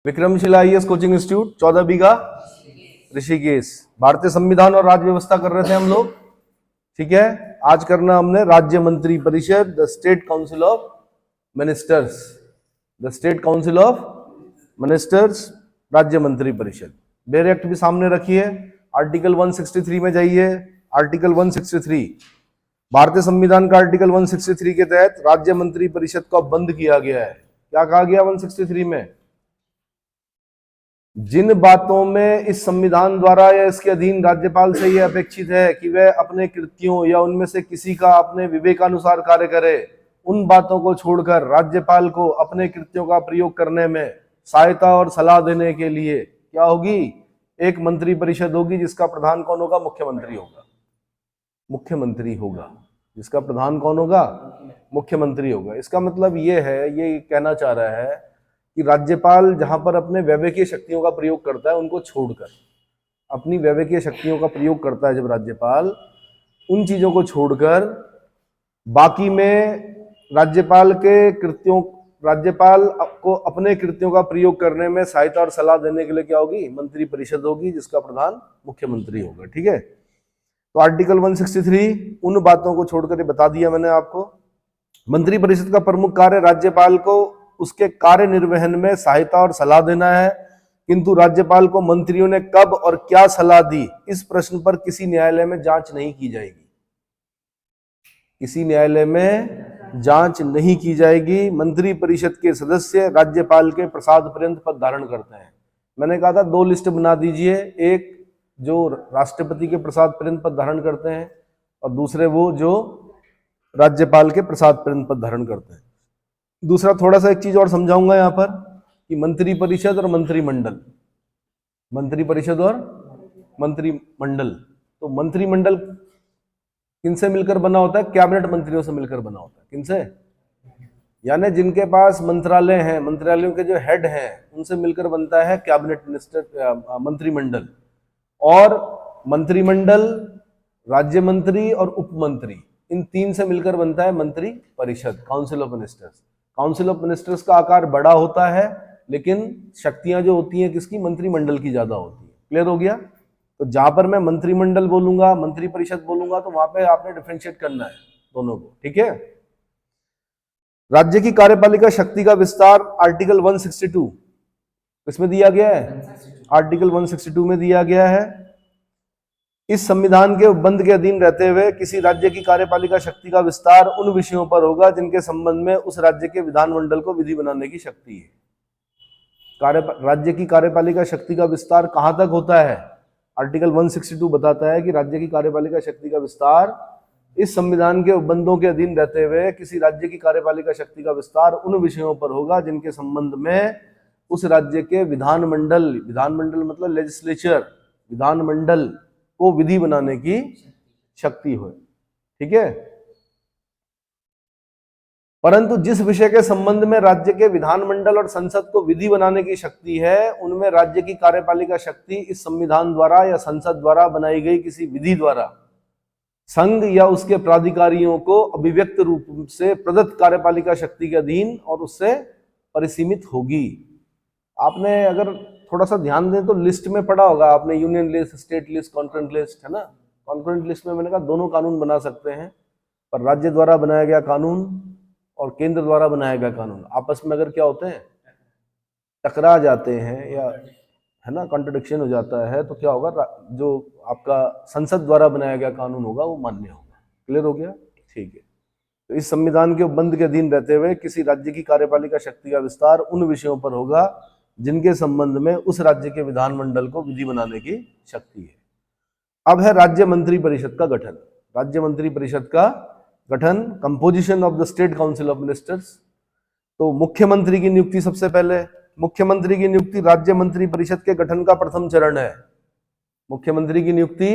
Vikramshila IAS coaching institute 14 बीघा ऋषिकेश। भारतीय संविधान और राज्य व्यवस्था कर रहे थे हम लोग, ठीक है। आज करना हमने राज्य मंत्री परिषद, the state council of ministers, the state council of ministers, राज्य मंत्री परिषद। बेयर एक्ट भी सामने रखिए, आर्टिकल 163 में जाइए। आर्टिकल 163 भारतीय संविधान का आर्टिकल 163 के तहत राज्य मंत्री परिषद को बंद किया गया है। क्या कहा गया 163 में? जिन बातों में इस संविधान द्वारा या इसके अधीन राज्यपाल से यह अपेक्षित है कि वह अपने कृत्यों या उनमें से किसी का अपने विवेकानुसार कार्य करे, उन बातों को छोड़कर राज्यपाल को अपने कृत्यों का प्रयोग करने में सहायता और सलाह देने के लिए क्या होगी? एक मंत्री परिषद होगी, जिसका प्रधान कौन होगा? मुख्यमंत्री होगा। मुख्यमंत्री होगा, जिसका प्रधान कौन होगा? मुख्यमंत्री होगा। इसका मतलब ये है, ये कहना चाह रहा है कि राज्यपाल जहां पर अपने वैवेकीय शक्तियों का प्रयोग करता है, उनको छोड़कर, अपनी वैवेकीय शक्तियों का प्रयोग करता है जब राज्यपाल, उन चीजों को छोड़कर बाकी में राज्यपाल को अपने कृत्यों का प्रयोग करने में सहायता और सलाह देने के लिए क्या होगी? मंत्री परिषद होगी, जिसका प्रधान मुख्यमंत्री होगा, ठीक है। तो आर्टिकल 163 उन बातों को छोड़कर बता दिया मैंने आपको। मंत्री परिषद का प्रमुख कार्य राज्यपाल को उसके कार्य निर्वहन में सहायता और सलाह देना है, किंतु राज्यपाल को मंत्रियों ने कब और क्या सलाह दी, इस प्रश्न पर किसी न्यायालय में जांच नहीं की जाएगी। किसी न्यायालय में जांच नहीं की जाएगी। मंत्री परिषद के सदस्य राज्यपाल के प्रसाद पर्यंत पद धारण करते हैं। मैंने कहा था 2 लिस्ट बना दीजिए, एक जो राष्ट्रपति के प्रसाद पर्यंत पद धारण करते हैं और दूसरे वो जो राज्यपाल के प्रसाद पर्यंत पद धारण करते हैं। दूसरा थोड़ा सा एक चीज और समझाऊंगा यहाँ पर कि मंत्री परिषद और मंत्रिमंडल, मंत्री परिषद और मंत्रिमंडल, तो मंत्रिमंडल किनसे मिलकर बना होता है? कैबिनेट मंत्रियों से मिलकर बना होता है। किनसे? यानी जिनके पास मंत्रालय हैं, मंत्रालयों के जो हेड हैं, उनसे मिलकर बनता है कैबिनेट मिनिस्टर, मंत्रिमंडल। और मंत्रिमंडल, राज्य मंत्री और उप मंत्री, इन 3 से मिलकर बनता है मंत्री परिषद, council of ministers. Council of ministers का आकार बड़ा होता है, लेकिन शक्तियां जो होती हैं किसकी? मंत्रिमंडल की ज्यादा होती है। क्लियर हो गया? तो जहां पर मैं मंत्रिमंडल बोलूंगा, मंत्री परिषद बोलूंगा, तो वहां पे आपने डिफरेंशिएट करना है दोनों को, ठीक है। राज्य की कार्यपालिका शक्ति का विस्तार आर्टिकल 162 इसमें दिया गया है, आर्टिकल 162 में दिया गया है। इस संविधान के उपबंध के अधीन रहते हुए किसी राज्य की कार्यपालिका शक्ति का विस्तार उन विषयों पर होगा जिनके संबंध में उस राज्य के विधानमंडल को विधि बनाने की शक्ति है। राज्य की कार्यपालिका शक्ति का विस्तार कहां तक होता है? आर्टिकल 162 बताता है कि राज्य की कार्यपालिका शक्ति का विस्तार इस संविधान के उपबंधों के अधीन रहते हुए किसी राज्य की कार्यपालिका शक्ति का विस्तार उन विषयों पर होगा जिनके संबंध में उस राज्य के विधानमंडल, विधानमंडल मतलब लेजिस्लेचर, विधानमंडल को विधि बनाने की शक्ति हो, ठीक है। परंतु जिस विषय के संबंध में राज्य के विधानमंडल और संसद को विधि बनाने की शक्ति है, उनमें राज्य की कार्यपालिका शक्ति इस संविधान द्वारा या संसद द्वारा बनाई गई किसी विधि द्वारा संघ या उसके प्राधिकारियों को अभिव्यक्त रूप से प्रदत्त कार्यपालिका शक्ति के अधीन और उससे परिसीमित होगी। आपने अगर थोड़ा सा ध्यान दें तो लिस्ट में पढ़ा होगा आपने, union list, state list, concurrent list, है ना। कॉन्करेंट लिस्ट में मैंने कहा दोनों कानून बना सकते हैं, पर राज्य द्वारा बनाया गया कानून और केंद्र द्वारा बनाया गया कानून आपस में अगर क्या होते हैं? टकरा जाते हैं, या है ना, कॉन्ट्रडिक्शन हो जाता है, तो क्या होगा? जो आपका संसद द्वारा बनाया गया कानून होगा वो मान्य होगा। क्लियर हो गया? ठीक है। तो इस संविधान के उपबंध के अधीन रहते हुए किसी राज्य की कार्यपालिका शक्ति का विस्तार उन विषयों पर होगा जिनके संबंध में उस राज्य के विधानमंडल को विधि बनाने की शक्ति है। अब है राज्य मंत्री परिषद का गठन। राज्य मंत्री परिषद का गठन, composition of the state council of ministers. तो मुख्यमंत्री की नियुक्ति सबसे पहले, मुख्यमंत्री की नियुक्ति राज्य मंत्री परिषद के गठन का प्रथम चरण है। मुख्यमंत्री की नियुक्ति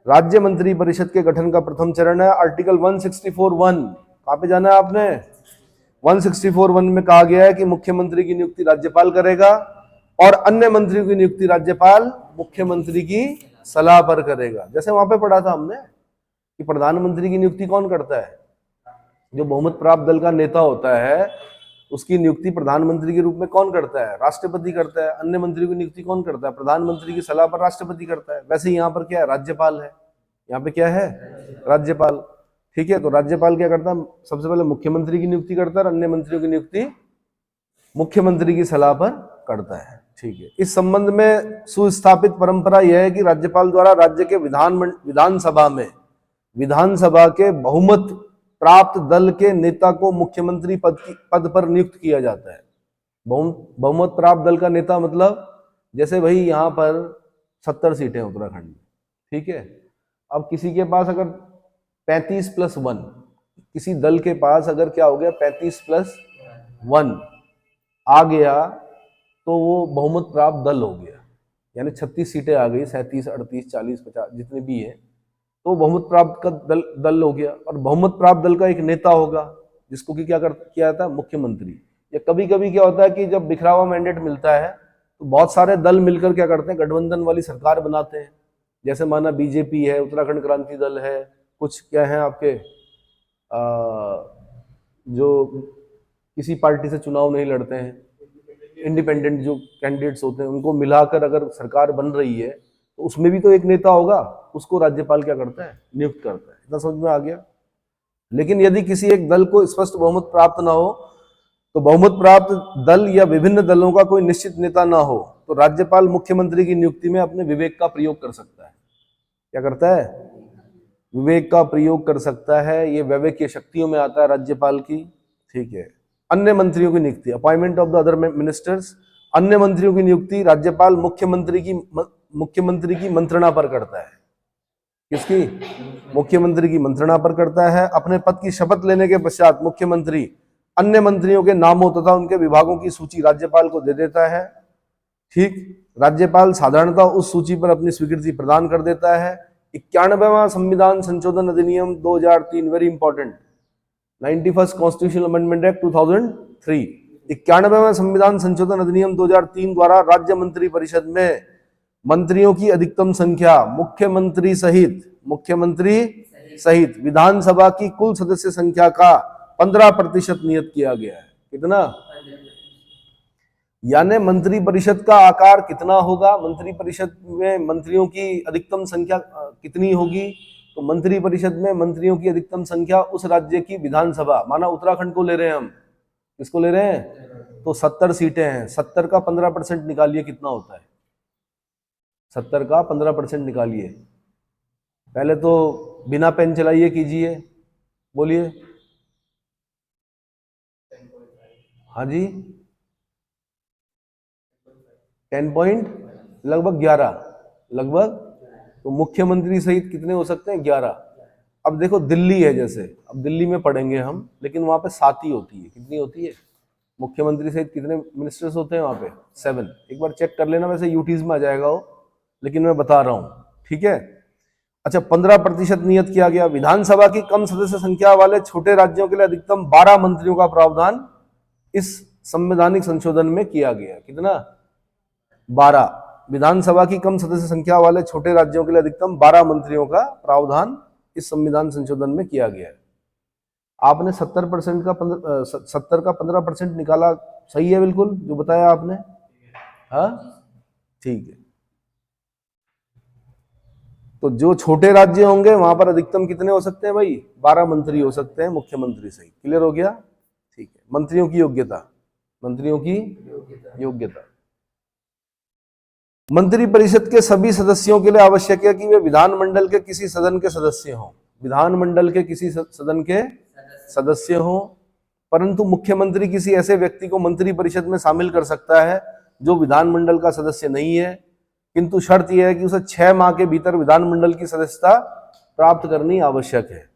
राज्य मंत्री परिषद के गठन का प्रथम चरण है। आर्टिकल 164(1) कहां पे जाना है आपने? 164(1) में कहा गया है कि मुख्यमंत्री की नियुक्ति राज्यपाल करेगा और अन्य मंत्रियों की नियुक्ति राज्यपाल मुख्यमंत्री की सलाह पर करेगा। जैसे वहां पे पढ़ा था हमने कि प्रधानमंत्री की नियुक्ति कौन करता है? जो बहुमत प्राप्त दल का नेता होता है उसकी नियुक्ति प्रधानमंत्री के रूप में कौन करता है? राष्ट्रपति करता है। अन्य मंत्री की नियुक्ति कौन करता है? प्रधानमंत्री की सलाह पर राष्ट्रपति करता है। वैसे ही यहाँ पर क्या है? राज्यपाल है। यहाँ पे क्या है? राज्यपाल। ठीक है, तो राज्यपाल क्या करता है? सबसे पहले मुख्यमंत्री की नियुक्ति करता है और अन्य मंत्रियों की नियुक्ति मुख्यमंत्री की सलाह पर करता है। ठीक है, इस संबंध में सुस्थापित परंपरा यह है कि राज्यपाल द्वारा राज्य के विधानसभा के बहुमत प्राप्त दल के नेता को मुख्यमंत्री पद पर नियुक्त किया जाता है। बहुमत प्राप्त दल का नेता मतलब जैसे भाई यहाँ पर 70 सीटें उत्तराखंड में, ठीक है। अब किसी के पास अगर 35+1, किसी दल के पास अगर क्या हो गया 35+1 आ गया तो वो बहुमत प्राप्त दल हो गया, यानी 36 सीटें आ गई, 37, 38, 40, 50 जितने भी है, तो बहुमत प्राप्त का दल हो गया। और बहुमत प्राप्त दल का एक नेता होगा जिसको कि क्या किया जाता है? मुख्यमंत्री। या कभी कभी क्या होता है कि जब बिखरा हुआ मैंडेट मिलता है तो बहुत सारे दल मिलकर क्या करते हैं? गठबंधन वाली सरकार बनाते हैं। जैसे माना बीजेपी है, उत्तराखंड क्रांति दल है, कुछ क्या है आपके जो किसी पार्टी से चुनाव नहीं लड़ते हैं, इंडिपेंडेंट जो कैंडिडेट्स होते हैं, उनको मिलाकर अगर सरकार बन रही है तो उसमें भी तो एक नेता होगा, उसको राज्यपाल क्या करता है? नियुक्त करता है। इतना समझ में आ गया। लेकिन यदि किसी एक दल को स्पष्ट बहुमत प्राप्त ना हो, तो बहुमत प्राप्त दल या विभिन्न दलों का कोई निश्चित नेता ना हो, तो राज्यपाल मुख्यमंत्री की नियुक्ति में अपने विवेक का प्रयोग कर सकता है। क्या करता है? विवेक का प्रयोग कर सकता है। ये वैवेक की शक्तियों में आता है राज्यपाल की। ठीक है। अन्य मंत्रियों की नियुक्ति, appointment of the other ministers, अन्य मंत्रियों की नियुक्ति राज्यपाल मुख्यमंत्री की मंत्रणा पर करता है। किसकी? मुख्यमंत्री की मंत्रणा पर करता है। अपने पद की शपथ लेने के पश्चात मुख्यमंत्री अन्य मंत्रियों के नामों तथा उनके विभागों की सूची राज्यपाल को दे देता है। ठीक, राज्यपाल साधारणतः उस सूची पर अपनी स्वीकृति प्रदान कर देता है। 91वां संविधान संशोधन अधिनियम 2003, very important, 91st constitutional amendment act 2003, 91वें संविधान संशोधन अधिनियम 2003 द्वारा राज्य मंत्री परिषद में मंत्रियों की अधिकतम संख्या मुख्यमंत्री सहित विधानसभा की कुल सदस्य संख्या का 15% नियत किया गया है। कितना? यानी मंत्री परिषद का आकार कितना होगा? मंत्री परिषद में मंत्रियों की अधिकतम संख्या कितनी होगी? तो मंत्री परिषद में मंत्रियों की अधिकतम संख्या उस राज्य की विधानसभा, माना उत्तराखंड को ले रहे हैं हम, किसको ले रहे हैं? तो 70 सीटें हैं, 70 का 15% निकालिए, कितना होता है? 70 का 15% निकालिए। पहले तो बिना पेन चलाइए कीजिए, बोलिए। हाँ जी, 10 पॉइंट लगभग 11, लगभग। तो मुख्यमंत्री सहित कितने हो सकते हैं? 11। अब देखो दिल्ली है, जैसे अब दिल्ली में पढ़ेंगे हम, लेकिन वहां पे 7 ही होती है। कितनी होती है? मुख्यमंत्री सहित कितने मिनिस्टर्स होते हैं वहां पे? 7। एक बार चेक कर लेना, वैसे यूटीज में आ जाएगा वो, लेकिन मैं बता रहा हूं। ठीक है। अच्छा, 15% नियत किया गया। विधानसभा की कम सदस्य संख्या वाले छोटे राज्यों के लिए अधिकतम 12 मंत्रियों का प्रावधान इस संवैधानिक संशोधन में किया गया। कितना? 12। विधानसभा की कम सदस्य संख्या वाले छोटे राज्यों के लिए अधिकतम 12 मंत्रियों का प्रावधान इस संविधान संशोधन में किया गया है। आपने 70% का 70 का 15% निकाला, सही है बिल्कुल जो बताया आपने। हाँ, ठीक है। तो जो छोटे राज्य होंगे वहां पर अधिकतम कितने हो सकते हैं भाई? 12 मंत्री हो सकते हैं मुख्यमंत्री सही। क्लियर हो गया? ठीक है। मंत्रियों की योग्यता, मंत्रियों की योग्यता। मंत्री परिषद के सभी सदस्यों के लिए आवश्यक है कि वे विधानमंडल के किसी सदन के सदस्य हों, विधानमंडल के किसी सदन के सदस्य हों। परंतु मुख्यमंत्री किसी ऐसे व्यक्ति को मंत्री परिषद में शामिल कर सकता है जो विधानमंडल का सदस्य नहीं है, किंतु शर्त यह है कि उसे 6 माह के भीतर विधानमंडल की सदस्यता प्राप्त करनी आवश्यक है।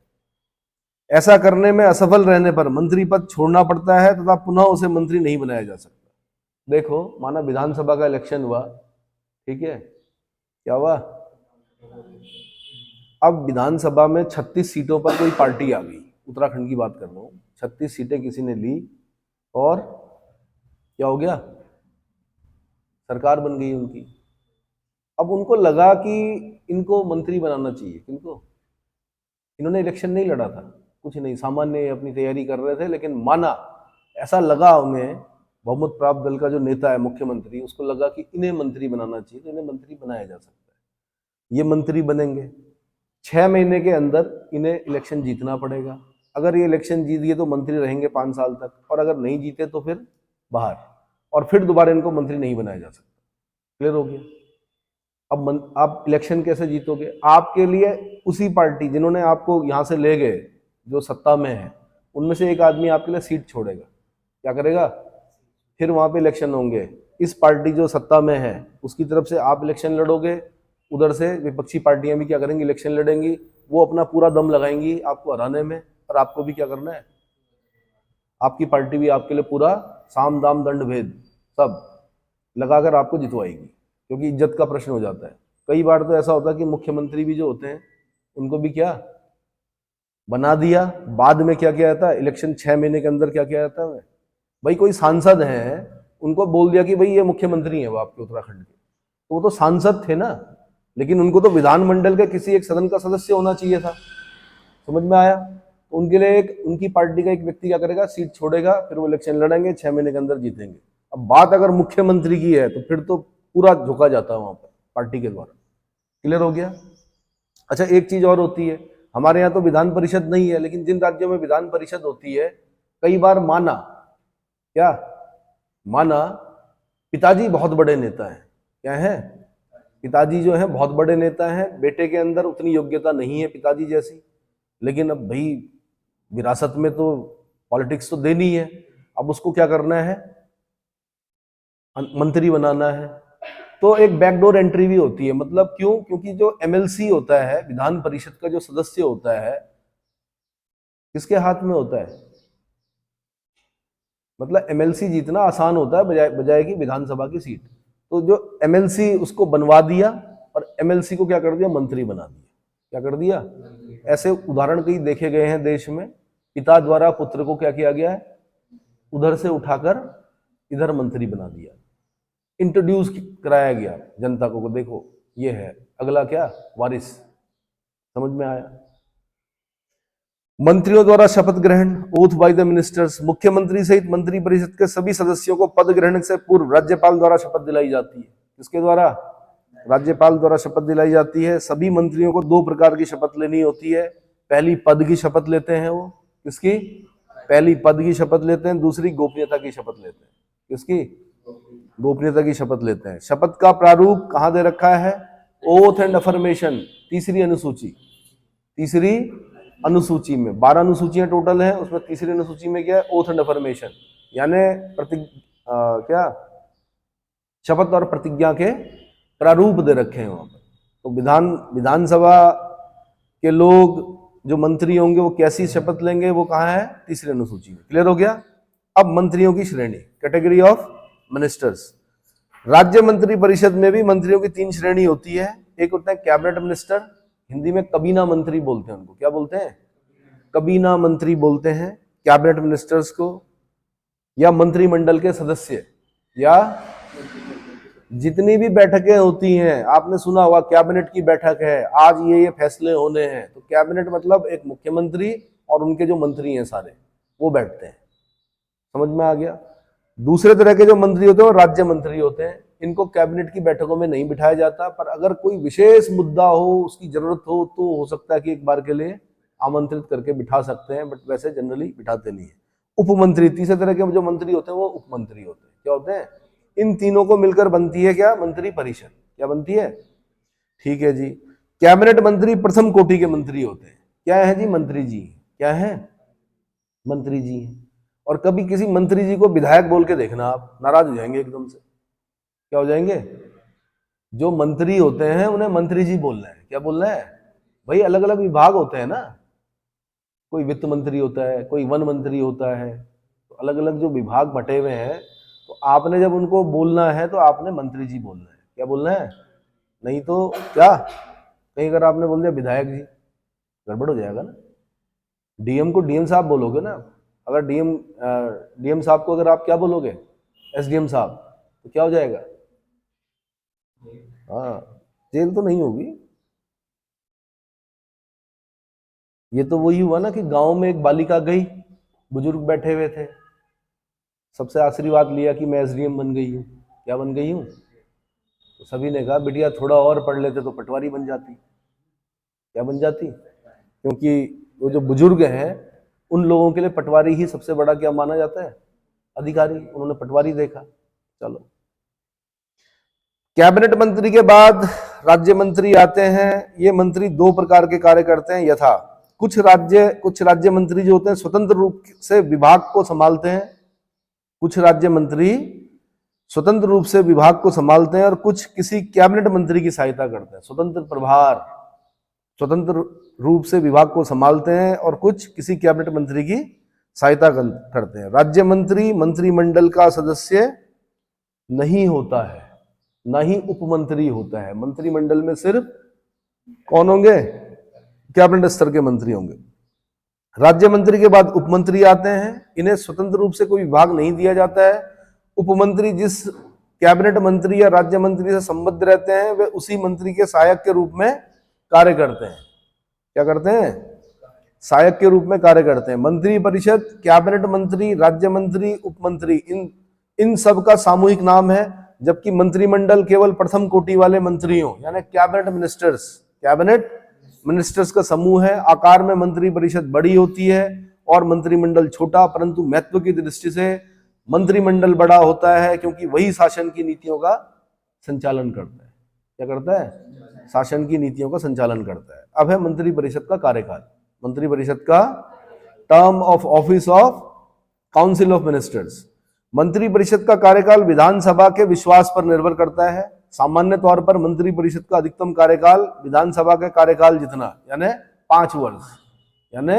ऐसा करने में असफल रहने पर मंत्री पद छोड़ना पड़ता है तथा पुनः उसे मंत्री नहीं बनाया जा सकता। देखो, माना विधानसभा का इलेक्शन हुआ, ठीक है, क्या हुआ? अब विधानसभा में 36 सीटों पर कोई पार्टी आ गई, उत्तराखंड की बात कर रहा हूं, 36 सीटें किसी ने ली और क्या हो गया? सरकार बन गई उनकी। अब उनको लगा कि इनको मंत्री बनाना चाहिए। किनको? इन्होंने इलेक्शन नहीं लड़ा था, कुछ नहीं, सामान्य अपनी तैयारी कर रहे थे, लेकिन माना ऐसा लगा उन्हें, बहुमत प्राप्त दल का जो नेता है मुख्यमंत्री, उसको लगा कि इन्हें मंत्री बनाना चाहिए, तो इन्हें मंत्री बनाया जा सकता है। ये मंत्री बनेंगे, 6 महीने के अंदर इन्हें इलेक्शन जीतना पड़ेगा। अगर ये इलेक्शन जीत गए तो मंत्री रहेंगे 5 साल तक, और अगर नहीं जीते तो फिर बाहर, और फिर दोबारा इनको मंत्री नहीं बनाया जा सकता। क्लियर हो गया? अब आप इलेक्शन कैसे जीतोगे? आपके लिए उसी पार्टी जिन्होंने आपको यहां से ले गए, जो सत्ता में है, उनमें से एक आदमी आपके लिए सीट छोड़ेगा। क्या करेगा? फिर वहां पे इलेक्शन होंगे, इस पार्टी जो सत्ता में है उसकी तरफ से आप इलेक्शन लड़ोगे, उधर से विपक्षी पार्टियां भी क्या करेंगी? इलेक्शन लड़ेंगी। वो अपना पूरा दम लगाएंगी आपको हराने में, और आपको भी क्या करना है? आपकी पार्टी भी आपके लिए पूरा साम दाम दंड भेद सब लगाकर आपको जितवाएगी, क्योंकि इज्जत का प्रश्न हो जाता है। कई बार तो ऐसा होता है कि मुख्यमंत्री भी जो होते हैं उनको भी क्या बना दिया, बाद में क्या किया जाता है? इलेक्शन 6 महीने के अंदर क्या किया जाता है? भाई कोई सांसद है, उनको बोल दिया कि भाई ये मुख्यमंत्री है वो आपके उत्तराखंड के, तो वो तो सांसद थे ना, लेकिन उनको तो विधानमंडल के किसी एक सदन का सदस्य होना चाहिए था। समझ में आया? तो उनके लिए एक उनकी पार्टी का एक व्यक्ति क्या करेगा? सीट छोड़ेगा, फिर वो इलेक्शन लड़ेंगे, 6 महीने के अंदर जीतेंगे। अब बात अगर मुख्यमंत्री की है तो फिर तो पूरा झुका जाता है वहां पर पार्टी के द्वारा। क्लियर हो गया? अच्छा, एक चीज और होती है, हमारे यहाँ तो विधान परिषद नहीं है, लेकिन जिन राज्यों में विधान परिषद होती है, कई बार माना क्या, माना पिताजी बहुत बड़े नेता हैं, क्या है? पिताजी जो है बहुत बड़े नेता हैं, बेटे के अंदर उतनी योग्यता नहीं है पिताजी जैसी, लेकिन अब भाई विरासत में तो पॉलिटिक्स तो देनी है, अब उसको क्या करना है? मंत्री बनाना है। तो एक बैकडोर एंट्री भी होती है। मतलब क्यों? क्योंकि जो एमएलसी होता है, विधान परिषद का जो सदस्य होता है, किसके हाथ में होता है? मतलब एमएलसी जीतना आसान होता है बजाय बजाय कि विधानसभा की सीट। तो जो एमएलसी उसको बनवा दिया, और एमएलसी को क्या कर दिया? मंत्री बना दिया। क्या कर दिया? ऐसे उदाहरण कई देखे गए हैं देश में। पिता द्वारा पुत्र को क्या किया गया है? उधर से उठाकर इधर मंत्री बना दिया, इंट्रोड्यूस कराया गया जनता को, देखो ये है अगला क्या वारिस। समझ में आया? मंत्रियों द्वारा शपथ ग्रहण, ओथ बाय द मिनिस्टर्स। मुख्यमंत्री सहित मंत्री परिषद के सभी सदस्यों को पद ग्रहण से पूर्व राज्यपाल द्वारा शपथ दिलाई जाती है। किसके द्वारा? राज्यपाल द्वारा शपथ दिलाई जाती है। सभी मंत्रियों को 2 प्रकार की शपथ लेनी होती है। पहली पद की शपथ लेते हैं वो, किसकी? पहली पद की शपथ लेते हैं, दूसरी गोपनीयता की शपथ लेते हैं। किसकी? गोपनीयता की शपथ लेते हैं। शपथ का प्रारूप कहां दे रखा है? ओथ एंड अफर्मेशन, तीसरी अनुसूची। तीसरी अनुसूची में 12 अनुसूचियां टोटल है, उसमें तीसरी अनुसूची में क्या है? ओथ एंड अफर्मेशन, यानी क्या शपथ और प्रतिज्ञा के प्रारूप दे रखे हैं वहां पर। तो विधानसभा के लोग जो मंत्री होंगे वो कैसी शपथ लेंगे? वो कहाँ है? तीसरी अनुसूची में। क्लियर हो गया? अब मंत्रियों की श्रेणी, कैटेगरी ऑफ मिनिस्टर्स। राज्य मंत्री परिषद में भी मंत्रियों की 3 श्रेणी होती है। एक होता है कैबिनेट मिनिस्टर, हिंदी में कबीना मंत्री बोलते हैं उनको। क्या बोलते हैं? कबीना मंत्री बोलते हैं कैबिनेट मिनिस्टर्स को, या मंत्रिमंडल के सदस्य, या जितनी भी बैठकें होती हैं, आपने सुना होगा कैबिनेट की बैठक है, आज ये फैसले होने हैं, तो कैबिनेट मतलब एक मुख्यमंत्री और उनके जो मंत्री हैं सारे, वो बैठते हैं। समझ में आ गया? दूसरे तरह के जो मंत्री होते हैं वो राज्य मंत्री होते हैं। इनको कैबिनेट की बैठकों में नहीं बिठाया जाता, पर अगर कोई विशेष मुद्दा हो, उसकी जरूरत हो, तो हो सकता है कि एक बार के लिए आमंत्रित करके बिठा सकते हैं, बट वैसे जनरली बिठाते नहीं है। उपमंत्री, तीसरे तरह के जो मंत्री होते हैं वो उपमंत्री होते हैं। क्या होते हैं? इन तीनों को मिलकर बनती है क्या? मंत्री परिषद। क्या बनती है? ठीक है जी। कैबिनेट मंत्री प्रथम कोटि के मंत्री होते हैं। क्या है जी? मंत्री जी। क्या है? मंत्री जी। और कभी किसी मंत्री जी को विधायक बोल के देखना, आप नाराज हो जाएंगे एकदम से। क्या हो जाएंगे? जो मंत्री होते हैं उन्हें मंत्री जी बोलना है। क्या बोलना है? भाई अलग अलग विभाग होते हैं ना, कोई वित्त मंत्री होता है, कोई वन मंत्री होता है, तो अलग अलग जो विभाग बटे हुए हैं, तो आपने जब उनको बोलना है तो आपने मंत्री जी बोलना है। क्या बोलना है? नहीं तो क्या, कहीं अगर आपने बोल दिया विधायक जी, गड़बड़ हो जाएगा ना। डीएम को डीएम साहब बोलोगे ना। अगर डीएम साहब को अगर आप क्या बोलोगे? एसडीएम साहब, तो क्या हो जाएगा? हाँ, जेल तो नहीं होगी। ये तो वही हुआ ना कि गांव में एक बालिका गई, बुजुर्ग बैठे हुए थे, सबसे आशीर्वाद लिया कि मैं एसडीएम बन गई हूँ। क्या बन गई हूँ? तो सभी ने कहा बिटिया थोड़ा और पढ़ लेते तो पटवारी बन जाती। क्या बन जाती? क्योंकि वो जो बुजुर्ग हैं उन लोगों के लिए पटवारी ही सबसे बड़ा क्या माना जाता है? अधिकारी। उन्होंने पटवारी देखा। चलो, कैबिनेट मंत्री के बाद राज्य मंत्री आते हैं। ये मंत्री दो प्रकार के कार्य करते हैं यथा कुछ राज्य मंत्री जो होते हैं स्वतंत्र रूप से विभाग को संभालते हैं। कुछ राज्य मंत्री स्वतंत्र रूप से विभाग को संभालते हैं और कुछ किसी कैबिनेट मंत्री की सहायता करते हैं। स्वतंत्र प्रभार, स्वतंत्र रूप से विभाग को संभालते हैं और कुछ किसी कैबिनेट मंत्री की सहायता करते हैं। राज्य मंत्री मंत्रिमंडल का सदस्य नहीं होता है, ना ही उपमंत्री होता है। मंत्रिमंडल में सिर्फ कौन होंगे? कैबिनेट स्तर के मंत्री होंगे। राज्य मंत्री के बाद उपमंत्री आते हैं। इन्हें स्वतंत्र रूप से कोई विभाग नहीं दिया जाता है। उपमंत्री जिस कैबिनेट मंत्री या राज्य मंत्री से संबद्ध रहते हैं वे उसी मंत्री के सहायक के रूप में कार्य करते हैं। क्या करते हैं? सहायक के रूप में कार्य करते हैं। मंत्री परिषद, कैबिनेट मंत्री, राज्य मंत्री, उपमंत्री, इन सब का सामूहिक नाम है। जबकि मंत्रिमंडल केवल प्रथम कोटि वाले मंत्रियों यानी कैबिनेट मिनिस्टर्स का समूह है। आकार में मंत्री परिषद बड़ी होती है और मंत्रिमंडल छोटा, परंतु महत्व की दृष्टि से मंत्रिमंडल बड़ा होता है क्योंकि वही शासन की नीतियों का संचालन करता है। क्या करता है? शासन की नीतियों का संचालन करता है। अब है मंत्री परिषद का कार्यकाल। मंत्री परिषद का term of office of council of ministers. मंत्री परिषद का कार्यकाल विधानसभा के विश्वास पर निर्भर करता है। सामान्य तौर पर मंत्री परिषद का अधिकतम कार्यकाल विधानसभा के कार्यकाल जितना यानी 5 वर्ष, यानी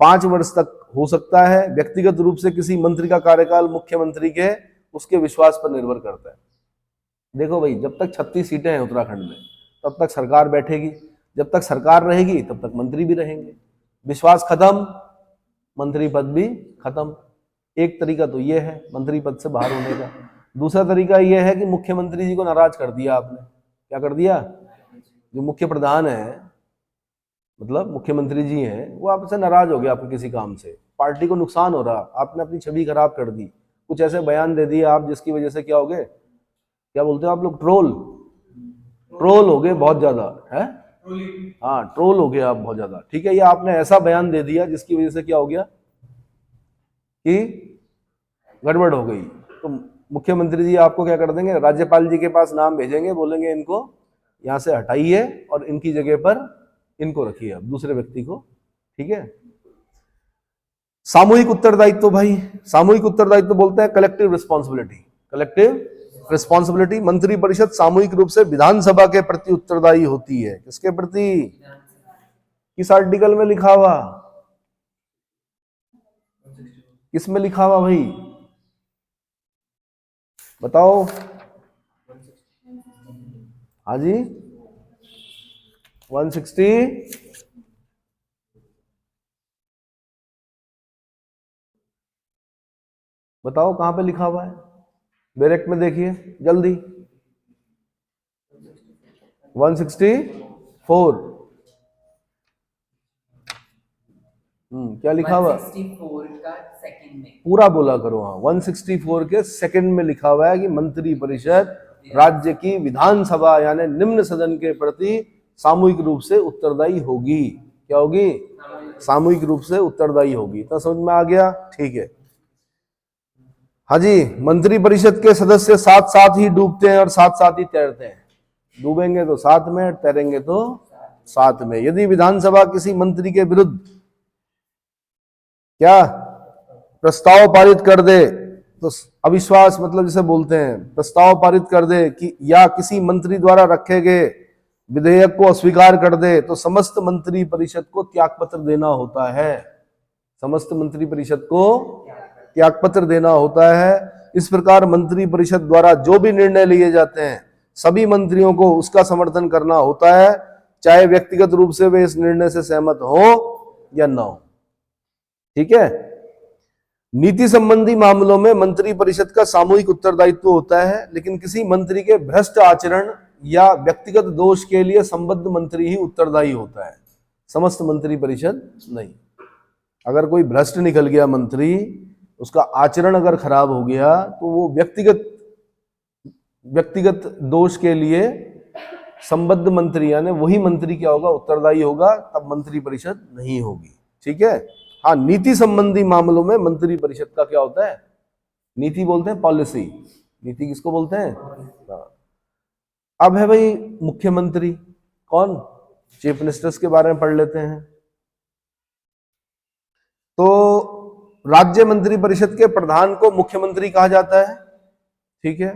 5 वर्ष तक हो सकता है। व्यक्तिगत रूप से किसी मंत्री का कार्यकाल मुख्यमंत्री के उसके विश्वास पर निर्भर करता है। देखो भाई, जब तक 36 सीटें हैं उत्तराखंड में तब तक सरकार बैठेगी, जब तक सरकार रहेगी तब तक मंत्री भी रहेंगे। विश्वास खत्म, मंत्री पद भी खत्म। एक तरीका तो यह है मंत्री पद से बाहर होने का। दूसरा तरीका यह है कि मुख्यमंत्री जी को नाराज कर दिया आपने। क्या कर दिया? जो मुख्य प्रधान है, मतलब मुख्यमंत्री जी हैं, वो आपसे नाराज हो गया आपके किसी काम से, पार्टी को नुकसान हो रहा, आपने अपनी छवि खराब कर दी, कुछ ऐसे बयान दे दिए आप जिसकी वजह से क्या हो गए, क्या बोलते हो आप लोग, ट्रोल हो गए बहुत ज्यादा है। हाँ, ट्रोल हो गए आप बहुत ज्यादा। ठीक है, ये आपने ऐसा बयान दे दिया जिसकी वजह से क्या हो गया कि गड़बड़ हो गई, तो मुख्यमंत्री जी आपको क्या कर देंगे, राज्यपाल जी के पास नाम भेजेंगे, बोलेंगे इनको यहां से हटाइए और इनकी जगह पर इनको रखिए, अब दूसरे व्यक्ति को। ठीक है। सामूहिक उत्तरदायित्व, भाई सामूहिक उत्तरदायित्व बोलते हैं कलेक्टिव रिस्पॉन्सिबिलिटी। मंत्री परिषद सामूहिक रूप से विधानसभा के प्रति उत्तरदायी होती है। किसके प्रति? किस आर्टिकल में लिखा हुआ, किस में लिखा हुआ भाई बताओ। हाँ जी, 160 बताओ कहां पे लिखा हुआ है, बैरेक्ट में देखिए जल्दी। 164 क्या लिखा हुआ? 164 का सेकंड में पूरा बोला करो। हाँ, 164 के सेकंड में लिखा हुआ है कि मंत्री परिषद राज्य की विधानसभा यानी निम्न सदन के प्रति सामूहिक रूप से उत्तरदायी होगी। क्या होगी? सामूहिक रूप से उत्तरदायी होगी। तो समझ में आ गया? ठीक है। हाँ जी, मंत्री परिषद के सदस्य साथ साथ ही डूबते हैं और साथ साथ ही तैरते हैं। डूबेंगे तो साथ में, तैरेंगे तो साथ में। यदि विधानसभा किसी मंत्री के विरुद्ध क्या प्रस्ताव पारित कर दे तो अविश्वास, मतलब जिसे बोलते हैं प्रस्ताव पारित कर दे कि या किसी मंत्री द्वारा रखे गए विधेयक को अस्वीकार कर दे तो समस्त मंत्री परिषद को त्यागपत्र देना होता है। समस्त मंत्री परिषद को त्यागपत्र देना होता है। इस प्रकार मंत्री परिषद द्वारा जो भी निर्णय लिए जाते हैं सभी मंत्रियों को उसका समर्थन करना होता है, चाहे व्यक्तिगत रूप से वे इस निर्णय से सहमत हो या न हो। ठीक है। नीति संबंधी मामलों में मंत्री परिषद का सामूहिक उत्तरदायित्व होता है, लेकिन किसी मंत्री के भ्रष्ट आचरण या व्यक्तिगत दोष के लिए संबद्ध मंत्री ही उत्तरदायी होता है, समस्त मंत्री परिषद नहीं। अगर कोई भ्रष्ट निकल गया मंत्री उसका आचरण अगर खराब हो गया तो वो व्यक्तिगत दोष के लिए संबद्ध मंत्री यानी वही मंत्री क्या होगा, उत्तरदायी होगा, तब मंत्री परिषद नहीं होगी। ठीक है। हाँ, नीति संबंधी मामलों में मंत्री परिषद का क्या होता है, नीति बोलते हैं, पॉलिसी। नीति किसको बोलते हैं? हाँ। अब है भाई मुख्यमंत्री, कौन? चीफ मिनिस्टर्स के बारे में पढ़ लेते हैं। तो राज्य मंत्री परिषद के प्रधान को मुख्यमंत्री कहा जाता है। ठीक है।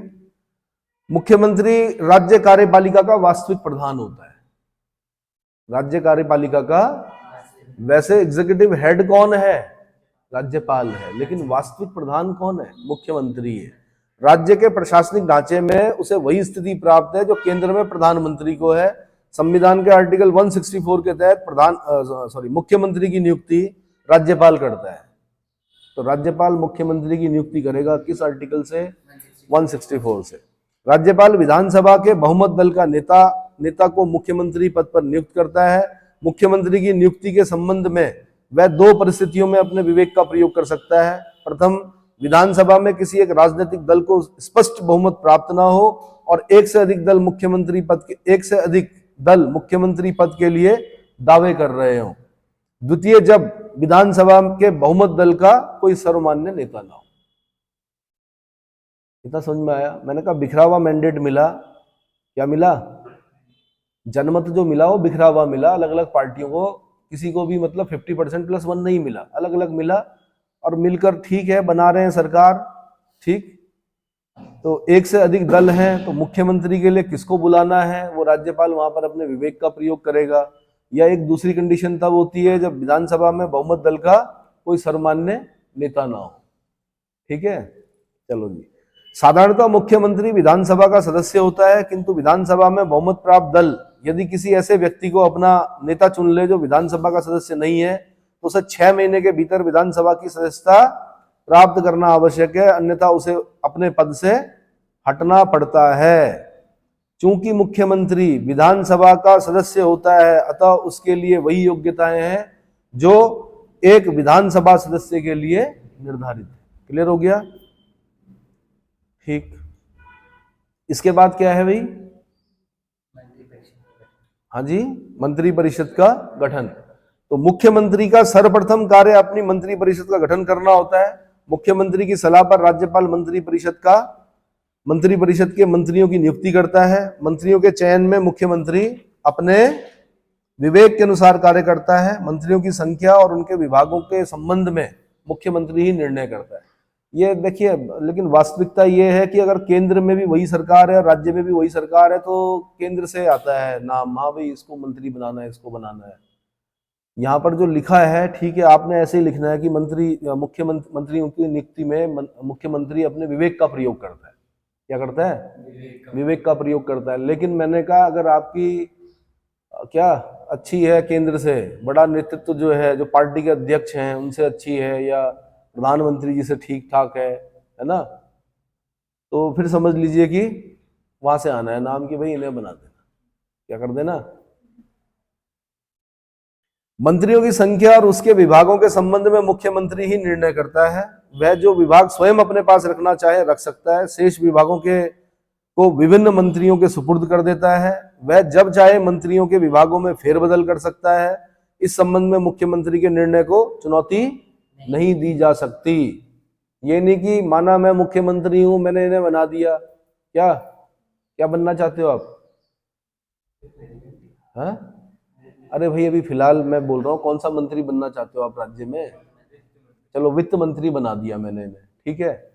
मुख्यमंत्री राज्य कार्यपालिका का वास्तविक प्रधान होता है। राज्य कार्यपालिका का, वैसे एग्जीक्यूटिव हेड कौन है? राज्यपाल है, लेकिन वास्तविक प्रधान कौन है? मुख्यमंत्री है। राज्य के प्रशासनिक ढांचे में उसे वही स्थिति प्राप्त है जो केंद्र में प्रधानमंत्री को है। संविधान के आर्टिकल 164 के तहत मुख्यमंत्री की नियुक्ति राज्यपाल करता है। तो राज्यपाल मुख्यमंत्री की नियुक्ति करेगा किस आर्टिकल से? 164 से। राज्यपाल विधानसभा के बहुमत दल का नेता को मुख्यमंत्री पद पर नियुक्त करता है। मुख्यमंत्री की नियुक्ति के संबंध में वह दो परिस्थितियों में अपने विवेक का प्रयोग कर सकता है। प्रथम, विधानसभा में किसी एक राजनीतिक दल को स्पष्ट बहुमत प्राप्त ना हो और एक से अधिक दल मुख्यमंत्री पद के लिए दावे कर रहे हो। द्वितीय, जब विधानसभा के बहुमत दल का कोई सर्वमान्य नेता ना हो। इतना समझ में आया? मैंने कहा बिखरा हुआ मैंडेट मिला, क्या मिला? जनमत जो मिला वो बिखरा हुआ मिला, अलग अलग पार्टियों को, किसी को भी मतलब 50% +1 नहीं मिला, अलग अलग मिला और मिलकर ठीक है बना रहे हैं सरकार। ठीक, तो एक से अधिक दल हैं तो मुख्यमंत्री के लिए किसको बुलाना है वो राज्यपाल वहां पर अपने विवेक का प्रयोग करेगा। या एक दूसरी कंडीशन तब होती है जब विधानसभा में बहुमत दल का कोई सर्वमान्य नेता ना हो। ठीक है, चलो जी। साधारणतः मुख्यमंत्री विधानसभा का सदस्य होता है, किंतु विधानसभा में बहुमत प्राप्त दल यदि किसी ऐसे व्यक्ति को अपना नेता चुन ले जो विधानसभा का सदस्य नहीं है तो उसे 6 महीने के भीतर विधानसभा की सदस्यता प्राप्त करना आवश्यक है, अन्यथा उसे अपने पद से हटना पड़ता है। चूंकि मुख्यमंत्री विधानसभा का सदस्य होता है अतः उसके लिए वही योग्यताएं हैं जो एक विधानसभा सदस्य के लिए निर्धारित है। क्लियर हो गया? ठीक। इसके बाद क्या है भाई? हाँ जी, मंत्री परिषद का गठन। तो मुख्यमंत्री का सर्वप्रथम कार्य अपनी मंत्री परिषद का गठन करना होता है। मुख्यमंत्री की सलाह पर राज्यपाल मंत्री परिषद के मंत्रियों की नियुक्ति करता है। मंत्रियों के चयन में मुख्यमंत्री अपने विवेक के अनुसार कार्य करता है। मंत्रियों की संख्या और उनके विभागों के संबंध में मुख्यमंत्री ही निर्णय करता है। ये देखिए, लेकिन वास्तविकता ये है कि अगर केंद्र में भी वही सरकार है और राज्य में भी वही सरकार है तो केंद्र से आता है नाम, हाँ भाई इसको मंत्री बनाना है, इसको बनाना है। यहाँ पर जो लिखा है ठीक है, आपने ऐसे ही लिखना है कि मंत्रियों की नियुक्ति में मुख्यमंत्री अपने विवेक का प्रयोग करता है। क्या करता है? विवेक का प्रयोग करता है। लेकिन मैंने कहा अगर आपकी क्या अच्छी है, केंद्र से बड़ा नेतृत्व जो है, जो पार्टी के अध्यक्ष हैं उनसे अच्छी है या प्रधानमंत्री जी से ठीक ठाक है ना, तो फिर समझ लीजिए कि वहां से आना है नाम कि भाई इन्हें बना देना, क्या कर देना। मंत्रियों की संख्या और उसके विभागों के संबंध में मुख्यमंत्री ही निर्णय करता है। वह जो विभाग स्वयं अपने पास रखना चाहे रख सकता है, शेष विभागों को विभिन्न मंत्रियों के सुपुर्द कर देता है। वह जब चाहे मंत्रियों के विभागों में फेरबदल कर सकता है। इस संबंध में मुख्यमंत्री के निर्णय को चुनौती नहीं दी जा सकती। ये नहीं कि माना मैं मुख्यमंत्री हूं, मैंने इन्हें बना दिया। क्या क्या बनना चाहते हो आप? हाँ? अरे भाई अभी फिलहाल मैं बोल रहा हूँ कौन सा मंत्री बनना चाहते हो आप राज्य में? चलो वित्त मंत्री बना दिया मैंने इन्हें, ठीक है,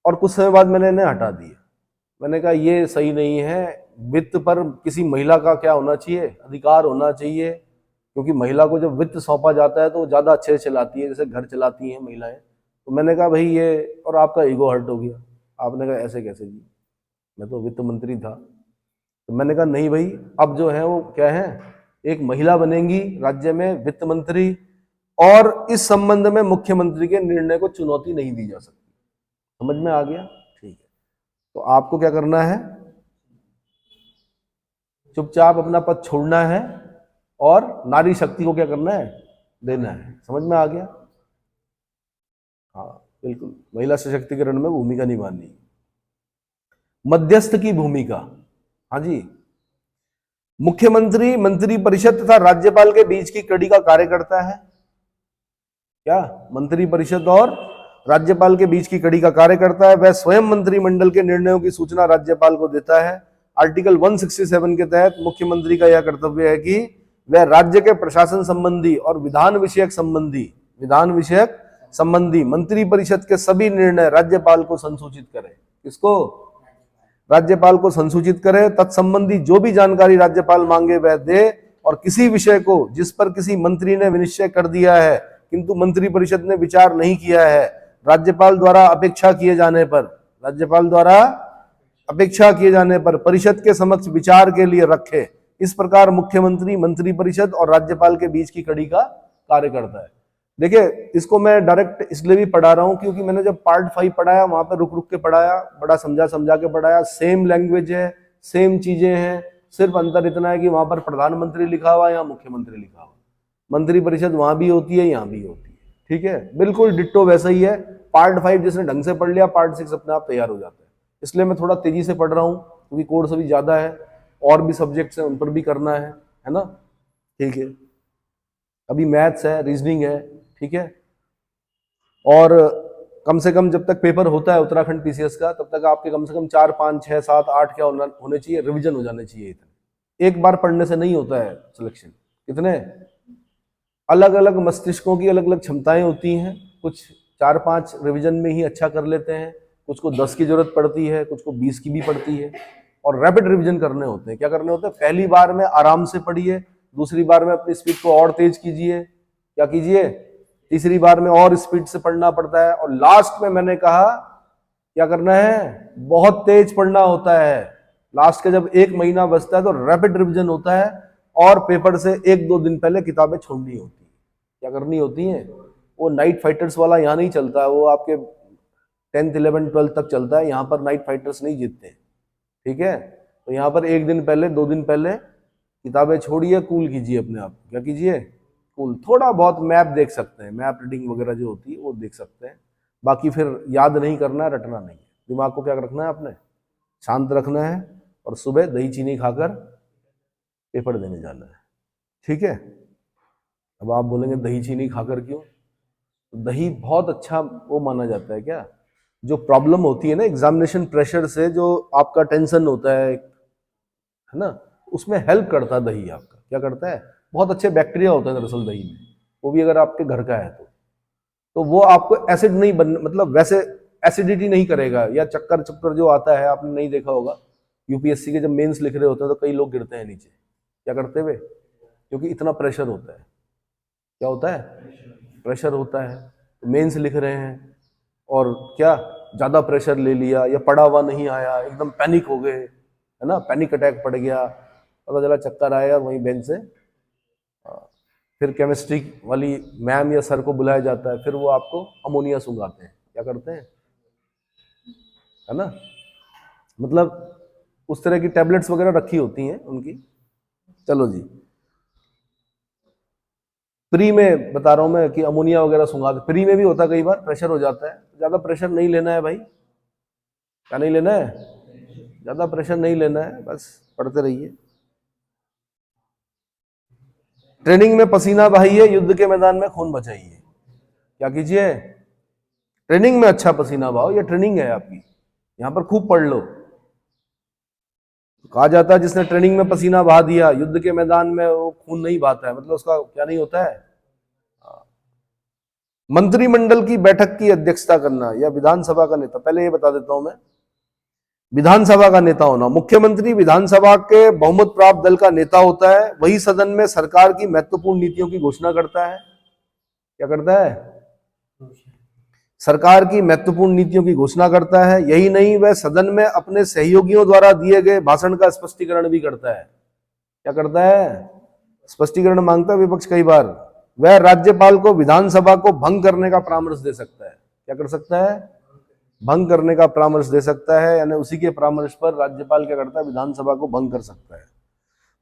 और कुछ समय बाद मैंने इन्हें हटा दिया। मैंने कहा ये सही नहीं है। वित्त पर किसी महिला का क्या होना चाहिए? अधिकार होना चाहिए, क्योंकि महिला को जब वित्त सौंपा जाता है तो वो ज्यादा अच्छे से चलाती है, जैसे घर चलाती हैं महिलाएं। तो मैंने कहा भाई ये, और आपका ईगो हर्ट हो गया। आपने कहा ऐसे कैसे जी, मैं तो वित्त मंत्री था। तो मैंने कहा नहीं भाई, अब जो है वो क्या है, एक महिला बनेंगी राज्य में वित्त मंत्री, और इस संबंध में मुख्यमंत्री के निर्णय को चुनौती नहीं दी जा सकती। समझ में आ गया? ठीक है, तो आपको क्या करना है, चुपचाप अपना पद छोड़ना है और नारी शक्ति को क्या करना है, देना है। समझ में आ गया? हाँ, बिल्कुल, महिला सशक्तिकरण में भूमिका निभानी। मध्यस्थ की भूमिका, हाँ जी, मुख्यमंत्री मंत्री परिषद तथा राज्यपाल के बीच की कड़ी का कार्य करता है। क्या? मंत्री परिषद और राज्यपाल के बीच की कड़ी का कार्य करता है। वह स्वयं मंत्रिमंडल के निर्णयों की सूचना राज्यपाल को देता है। आर्टिकल 167 के तहत मुख्यमंत्री का यह कर्तव्य है कि वह राज्य के प्रशासन संबंधी और विधान विषयक संबंधी मंत्री परिषद के सभी निर्णय राज्यपाल को संसूचित करे। किसको? राज्यपाल को संसूचित करे। तत्संबंधी जो भी जानकारी राज्यपाल मांगे वह दे, और किसी विषय को जिस पर किसी मंत्री ने विनिश्चय कर दिया है किंतु मंत्री परिषद ने विचार नहीं किया है, राज्यपाल द्वारा अपेक्षा किए जाने पर परिषद के समक्ष विचार के लिए रखे। इस प्रकार मुख्यमंत्री मंत्री परिषद और राज्यपाल के बीच की कड़ी का कार्य करता है। देखिए, इसको मैं डायरेक्ट इसलिए भी पढ़ा रहा हूं क्योंकि मैंने जब पार्ट 5 पढ़ाया वहां पे रुक रुक के पढ़ाया, बड़ा समझा के पढ़ाया। सेम लैंग्वेज है, सेम चीजें हैं, सिर्फ अंतर इतना है कि वहां पर प्रधानमंत्री लिखा हुआ है, यहाँ मुख्यमंत्री लिखा हुआ। मंत्री परिषद वहां भी होती है, यहाँ भी होती है। ठीक है, बिल्कुल डिट्टो वैसा ही है। पार्ट 5 जिसने ढंग से पढ़ लिया, पार्ट 6 अपने आप तैयार हो जाता है। इसलिए मैं थोड़ा तेजी से पढ़ रहा हूँ क्योंकि कोर्स अभी ज्यादा है, और भी सब्जेक्ट्स हैं, उन पर भी करना है ना। ठीक है, अभी मैथ्स है, रीजनिंग है, ठीक है। और कम से कम जब तक पेपर होता है उत्तराखंड पीसीएस का, तब तक आपके कम से कम 4, 5, 6, 7, 8 क्या होने चाहिए, रिवीजन हो जाने चाहिए। इतने एक बार पढ़ने से नहीं होता है सिलेक्शन। कितने अलग अलग मस्तिष्कों की अलग अलग क्षमताएं होती हैं। कुछ 4-5 रिवीजन में ही अच्छा कर लेते हैं, कुछ को 10 की जरूरत पड़ती है, कुछ को 20 की भी पड़ती है। और रैपिड रिवीजन करने होते हैं। क्या करने होते हैं? पहली बार में आराम से पढ़िए, दूसरी बार में अपनी स्पीड को और तेज कीजिए, क्या कीजिए, तीसरी बार में और स्पीड से पढ़ना पड़ता है, और लास्ट में मैंने कहा क्या करना है, बहुत तेज पढ़ना होता है। लास्ट का जब 1 महीना बचता है तो रैपिड रिवीजन होता है, और पेपर से 1-2 दिन पहले किताबें छोड़नी होती है। क्या करनी होती है? वो नाइट फाइटर्स वाला यहाँ नहीं चलता, वो आपके 10th 11th 12th तक चलता है। यहाँ पर नाइट फाइटर्स नहीं जीतते, ठीक है। तो यहाँ पर 1 दिन पहले, 2 दिन पहले किताबें छोड़िए, कूल कीजिए अपने आप। क्या कीजिए? कूल। थोड़ा बहुत मैप देख सकते हैं, मैप रीडिंग वगैरह जो होती है वो देख सकते हैं। बाकी फिर याद नहीं करना है, रटना नहीं है। दिमाग को क्या रखना है आपने? शांत रखना है, और सुबह दही चीनी खाकर पेपर देने जाना है, ठीक है। अब आप बोलेंगे दही चीनी खाकर क्यों? तो दही बहुत अच्छा वो माना जाता है। क्या जो प्रॉब्लम होती है ना एग्जामिनेशन प्रेशर से, जो आपका टेंशन होता है ना, उसमें हेल्प करता है दही आपका। क्या करता है? बहुत अच्छे बैक्टीरिया होते हैं दरअसल दही में, वो भी अगर आपके घर का है तो वो आपको एसिड नहीं बन, मतलब वैसे एसिडिटी नहीं करेगा। या चक्कर जो आता है, आपने नहीं देखा होगा, यूपीएससी के जब मेंस लिख रहे होते हैं तो कई लोग गिरते हैं नीचे। क्या करते हुए? क्योंकि इतना प्रेशर होता है। क्या होता है? प्रेशर होता है। तो मेंस लिख रहे हैं और क्या ज्यादा प्रेशर ले लिया, या पढ़ा हुआ नहीं आया, एकदम पैनिक हो गए, है ना, पैनिक अटैक पड़ गया, पता चला चक्कर आया, वहीं बेंच से फिर केमिस्ट्री वाली मैम या सर को बुलाया जाता है, फिर वो आपको अमोनिया सुंघाते हैं। क्या करते हैं? है ना, मतलब उस तरह की टैबलेट्स वगैरह रखी होती हैं उनकी। चलो जी, प्री में बता रहा हूं मैं कि अमोनिया वगैरह सुंघाते, प्री में भी होता है, कई बार प्रेशर हो जाता है। ज्यादा प्रेशर नहीं लेना है भाई। क्या नहीं लेना है? ज्यादा प्रेशर नहीं लेना है, बस पढ़ते रहिए। ट्रेनिंग में पसीना बहाइए, युद्ध के मैदान में खून बचाइए। क्या कीजिए? ट्रेनिंग में अच्छा पसीना बहाओ, ये ट्रेनिंग है आपकी, यहां पर खूब पढ़ लो। कहा जाता है जिसने ट्रेनिंग में पसीना बहा दिया, युद्ध के मैदान में वो खून नहीं बहाता है, मतलब उसका क्या नहीं होता है। मंत्रिमंडल की बैठक की अध्यक्षता करना या विधानसभा का नेता, पहले ये बता देता हूं मैं, विधानसभा का नेता होना। मुख्यमंत्री विधानसभा के बहुमत प्राप्त दल का नेता होता है। वही सदन में सरकार की महत्वपूर्ण नीतियों की घोषणा करता है। क्या करता है? सरकार की महत्वपूर्ण नीतियों की घोषणा करता है। यही नहीं, वह सदन में अपने सहयोगियों द्वारा दिए गए भाषण का स्पष्टीकरण भी करता है। क्या करता है? स्पष्टीकरण मांगता है विपक्ष कई बार। वह राज्यपाल को विधानसभा को भंग करने का परामर्श दे सकता है। क्या कर सकता है? भंग करने का परामर्श दे सकता है, यानी उसी के परामर्श पर राज्यपाल क्या करता है? विधानसभा को भंग कर सकता है।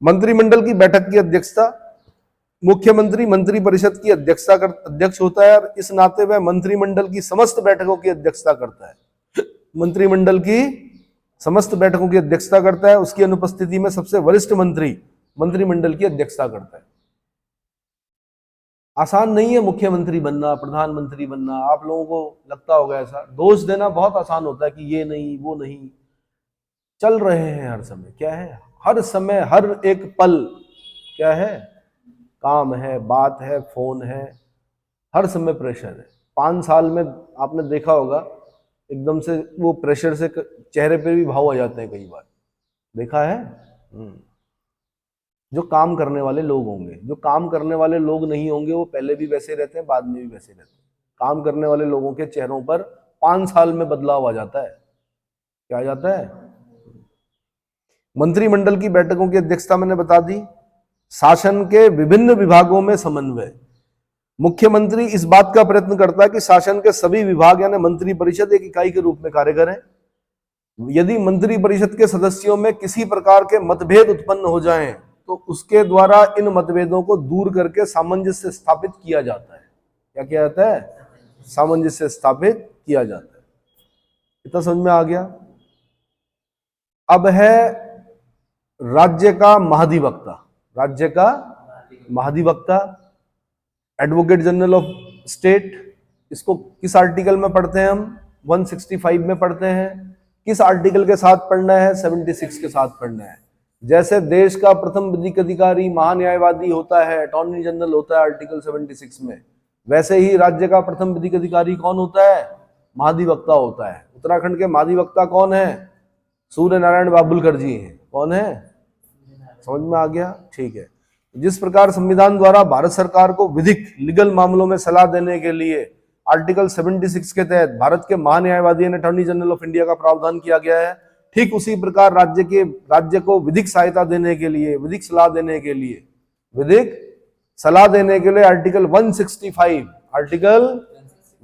मंत्रिमंडल की बैठक की अध्यक्षता मुख्यमंत्री मंत्रिपरिषद की अध्यक्ष होता है और इस नाते वह मंत्रिमंडल की समस्त बैठकों की अध्यक्षता करता है। मंत्रिमंडल की समस्त बैठकों की अध्यक्षता करता है। उसकी अनुपस्थिति में सबसे वरिष्ठ मंत्री मंत्रिमंडल की अध्यक्षता करता है। आसान नहीं है मुख्यमंत्री बनना, प्रधानमंत्री बनना। आप लोगों को लगता होगा ऐसा, दोष देना बहुत आसान होता है कि ये नहीं वो नहीं। चल रहे हैं हर समय, क्या है, हर समय हर एक पल क्या है, काम है, बात है, फोन है, हर समय प्रेशर है। 5 साल में आपने देखा होगा एकदम से वो प्रेशर से चेहरे पे भी भाव आ जाते हैं कई बार, देखा है। जो काम करने वाले लोग होंगे, जो काम करने वाले लोग नहीं होंगे वो पहले भी वैसे रहते हैं, बाद में भी वैसे रहते हैं। काम करने वाले लोगों के चेहरों पर 5 साल में बदलाव आ जाता है। क्या आ जाता है? मंत्रिमंडल की बैठकों की अध्यक्षता मैंने बता दी। शासन के विभिन्न विभागों में समन्वय। मुख्यमंत्री इस बात का प्रयत्न करता है कि शासन के सभी विभाग यानी मंत्रिपरिषद एक इकाई के रूप में कार्य करें। यदि मंत्रिपरिषद के सदस्यों में किसी प्रकार के मतभेद उत्पन्न हो जाएं तो उसके द्वारा इन मतभेदों को दूर करके सामंजस्य स्थापित किया जाता है। क्या किया जाता है? सामंजस्य स्थापित किया जाता है। इतना समझ में आ गया? अब है राज्य का महाधिवक्ता। राज्य का महाधिवक्ता, एडवोकेट जनरल ऑफ स्टेट। इसको किस आर्टिकल में पढ़ते हैं हम? 165 में पढ़ते हैं। किस आर्टिकल के साथ पढ़ना है? 76 के साथ पढ़ना है। जैसे देश का प्रथम विधिक अधिकारी महान्यायवादी होता है, अटॉर्नी जनरल होता है आर्टिकल 76 में, वैसे ही राज्य का प्रथम विधिक अधिकारी कौन होता है? महाधिवक्ता होता है। उत्तराखंड के महाधिवक्ता कौन है? सूर्य नारायण बाबुलकर जी हैं। कौन है? समझ में आ गया? ठीक है। जिस प्रकार संविधान द्वारा भारत सरकार को विधिक लीगल मामलों में सलाह देने के लिए आर्टिकल 76 के तहत भारत के महान्यायवादी यानी अटॉर्नी जनरल ऑफ इंडिया का प्रावधान किया गया है, ठीक उसी प्रकार राज्य को विधिक सहायता देने के लिए, विधिक सलाह देने के लिए आर्टिकल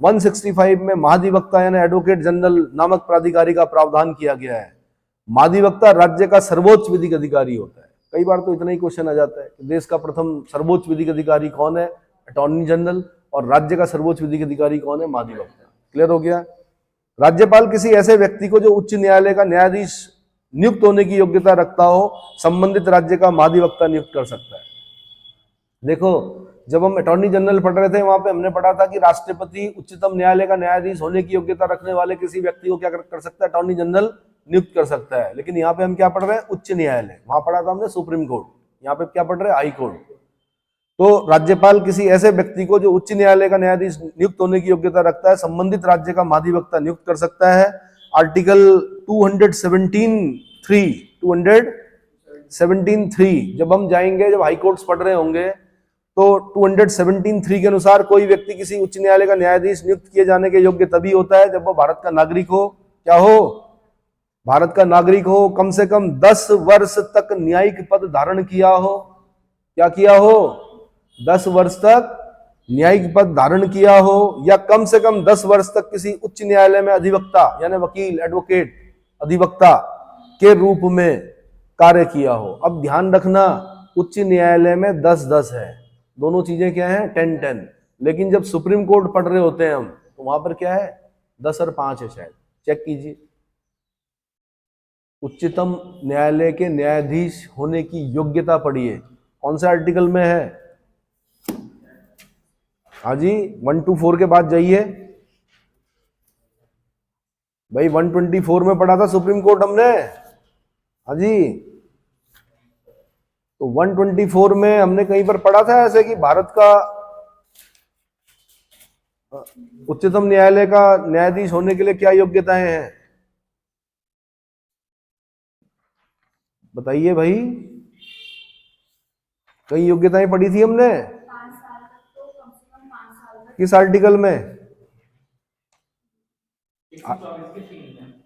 165 में महाधिवक्ता यानी एडवोकेट जनरल नामक प्राधिकारी का प्रावधान किया गया है। महाधिवक्ता राज्य का सर्वोच्च विधिक अधिकारी होता है। कई बार तो इतना ही क्वेश्चन आ जाता है कि देश का प्रथम सर्वोच्च विधिक अधिकारी कौन है? Attorney general. और राज्य का सर्वोच्च विधिक अधिकारी कौन है? महाधिवक्ता। क्लियर हो गया? राज्यपाल किसी ऐसे व्यक्ति को जो उच्च न्यायालय का न्यायाधीश नियुक्त होने की योग्यता रखता हो संबंधित राज्य का महाधिवक्ता नियुक्त कर सकता है। देखो, जब हम अटॉर्नी जनरल पढ़ रहे थे वहां पे हमने पढ़ा था कि राष्ट्रपति उच्चतम न्यायालय का न्यायाधीश होने की योग्यता रखने वाले किसी व्यक्ति को क्या कर सकता है? अटॉर्नी जनरल नियुक्त कर सकता है। लेकिन यहाँ पे हम क्या पढ़ रहे हैं? उच्च न्यायालय। वहां पढ़ा था हमने सुप्रीम कोर्ट, यहाँ पे क्या पढ़ रहे हैं? High court. तो राज्यपाल किसी ऐसे व्यक्ति को जो उच्च न्यायालय का न्यायाधीश नियुक्त होने की योग्यता रखता है संबंधित राज्य का महाधिवक्ता नियुक्त कर सकता है। आर्टिकल 217(3) जब हम जाएंगे, जब हाई कोर्ट्स पढ़ रहे होंगे तो 217(3) के अनुसार कोई व्यक्ति किसी उच्च न्यायालय का न्यायाधीश नियुक्त किए जाने के योग्य तभी होता है जब वो भारत का नागरिक हो। क्या हो? भारत का नागरिक हो, कम से कम 10 वर्ष तक न्यायिक पद धारण किया हो। क्या किया हो? 10 वर्ष तक न्यायिक पद धारण किया हो, या कम से कम 10 वर्ष तक किसी उच्च न्यायालय में अधिवक्ता यानी वकील, एडवोकेट, अधिवक्ता के रूप में कार्य किया हो। अब ध्यान रखना, उच्च न्यायालय में 10-10 है, दोनों चीजें क्या है? 10-10। लेकिन जब सुप्रीम कोर्ट पढ़ रहे होते हैं हम तो वहां पर क्या है? 10 और 5 है शायद। चेक कीजिए। उच्चतम न्यायालय के न्यायाधीश होने की योग्यता पढ़िए, कौन से आर्टिकल में है? हाँ जी, 124 के बाद जाइए भाई। 124 में पढ़ा था सुप्रीम कोर्ट हमने। हाँ जी, तो 124 में हमने कहीं पर पढ़ा था ऐसे कि भारत का उच्चतम न्यायालय का न्यायाधीश होने के लिए क्या योग्यताएं हैं? बताइए भाई, कई योग्यताएं पढ़ी थी हमने। 5 साल तक तो कम से कम 5 साल तक। किस आर्टिकल में?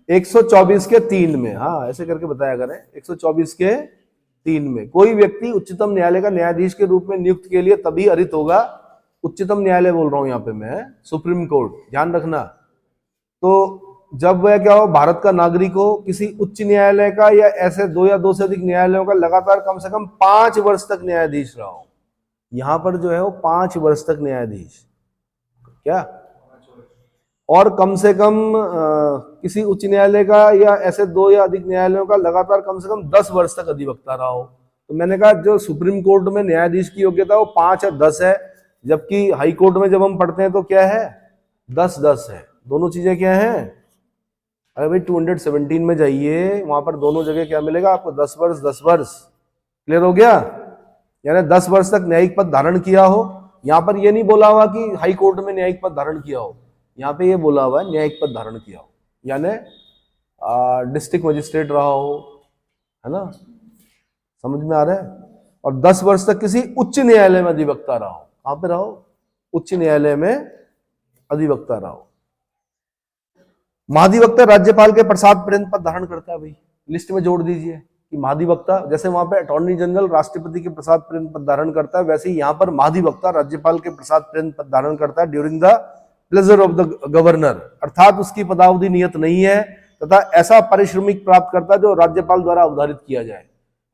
124 के 3 में। हाँ, ऐसे करके बताया करें। 124 के 3 में कोई व्यक्ति उच्चतम न्यायालय का न्यायाधीश के रूप में नियुक्त के लिए तभी अरित होगा। उच्चतम न्यायालय बोल रहा हूं यहाँ पे मैं, सुप्रीम कोर्ट, ध्यान रखना। तो जब वह क्या हो? भारत का नागरिक हो, किसी उच्च न्यायालय का या ऐसे 2 या 2 से अधिक न्यायालयों का लगातार कम से कम 5 वर्ष तक न्यायाधीश रहा हो। यहां पर जो है वो 5 वर्ष तक न्यायाधीश, क्या, और कम से कम किसी उच्च न्यायालय का या ऐसे 2 या अधिक न्यायालयों का लगातार कम से कम 10 वर्ष तक अधिवक्ता रहा हो। तो मैंने कहा जो सुप्रीम कोर्ट में न्यायाधीश की योग्यता वो 5 या 10 है, जबकि हाई कोर्ट में जब हम पढ़ते हैं तो क्या है, 10-10 है। दोनों चीजें क्या हैं, अरे भाई 217 में जाइए, वहां पर दोनों जगह क्या मिलेगा आपको, 10 वर्ष 10 वर्ष। क्लियर हो गया, यानी 10 वर्ष तक न्यायिक पद धारण किया हो। यहां पर ये नहीं बोला हुआ कि हाई कोर्ट में न्यायिक पद धारण किया हो, यहाँ पे ये बोला हुआ है न्यायिक पद धारण किया हो, यानी डिस्ट्रिक्ट मजिस्ट्रेट रहा हो, है ना, समझ में आ रहा है। और 10 वर्ष तक किसी उच्च न्यायालय में अधिवक्ता रहा हो। कहां पे रहो, उच्च न्यायालय में अधिवक्ता रहा हो। महाधिवक्ता राज्यपाल के प्रसाद पर्यंत पद धारण करता है। भाई लिस्ट में जोड़ दीजिए कि महाधिवक्ता, जैसे वहां पे अटॉर्नी जनरल राष्ट्रपति के प्रसाद पर्यंत पद धारण करता है, वैसे ही यहाँ पर महाधिवक्ता राज्यपाल के प्रसाद पर्यंत पद धारण करता है during the pleasure of the governor, अर्थात उसकी पदावधि नियत नहीं है तथा ऐसा पारिश्रमिक प्राप्त करता है जो राज्यपाल द्वारा अवधारित किया जाए।